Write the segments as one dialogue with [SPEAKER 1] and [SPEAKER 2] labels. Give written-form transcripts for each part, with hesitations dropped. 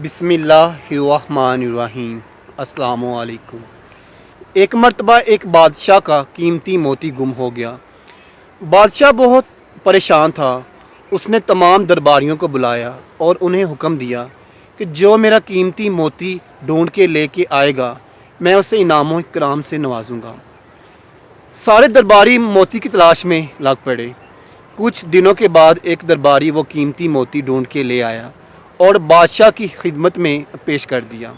[SPEAKER 1] بسم اللہ الرحمن الرحیم۔ السلام علیکم۔ ایک مرتبہ ایک بادشاہ کا قیمتی موتی گم ہو گیا۔ بادشاہ بہت پریشان تھا۔ اس نے تمام درباریوں کو بلایا اور انہیں حکم دیا کہ جو میرا قیمتی موتی ڈھونڈ کے لے کے آئے گا میں اسے انعام و اکرام سے نوازوں گا۔ سارے درباری موتی کی تلاش میں لگ پڑے۔ کچھ دنوں کے بعد ایک درباری وہ قیمتی موتی ڈھونڈ کے لے آیا اور بادشاہ کی خدمت میں پیش کر دیا۔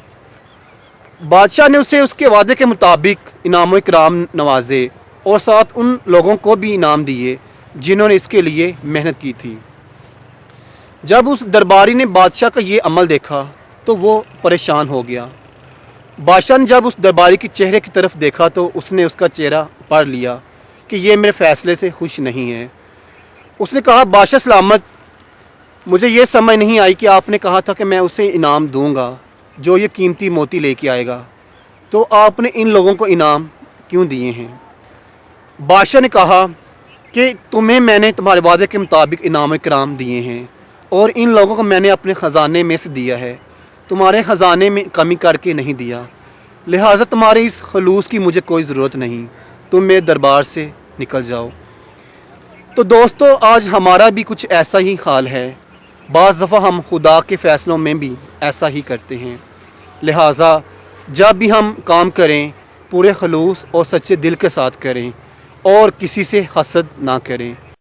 [SPEAKER 1] بادشاہ نے اسے اس کے وعدے کے مطابق انعام و اکرام نوازے اور ساتھ ان لوگوں کو بھی انعام دیے جنہوں نے اس کے لیے محنت کی تھی۔ جب اس درباری نے بادشاہ کا یہ عمل دیکھا تو وہ پریشان ہو گیا۔ بادشاہ نے جب اس درباری کے چہرے کی طرف دیکھا تو اس نے اس کا چہرہ پڑھ لیا کہ یہ میرے فیصلے سے خوش نہیں ہے۔ اس نے کہا، بادشاہ سلامت، مجھے یہ سمجھ نہیں آئی کہ آپ نے کہا تھا کہ میں اسے انعام دوں گا جو یہ قیمتی موتی لے کے آئے گا، تو آپ نے ان لوگوں کو انعام کیوں دیے ہیں؟ بادشاہ نے کہا کہ تمہیں میں نے تمہارے وعدے کے مطابق انعام و اکرام دیے ہیں اور ان لوگوں کو میں نے اپنے خزانے میں سے دیا ہے، تمہارے خزانے میں کمی کر کے نہیں دیا، لہٰذا تمہارے اس خلوص کی مجھے کوئی ضرورت نہیں، تم میرے دربار سے نکل جاؤ۔ تو دوستو، آج ہمارا بھی کچھ ایسا ہی حال ہے۔ بعض دفعہ ہم خدا کے فیصلوں میں بھی ایسا ہی کرتے ہیں، لہٰذا جب بھی ہم کام کریں پورے خلوص اور سچے دل کے ساتھ کریں اور کسی سے حسد نہ کریں۔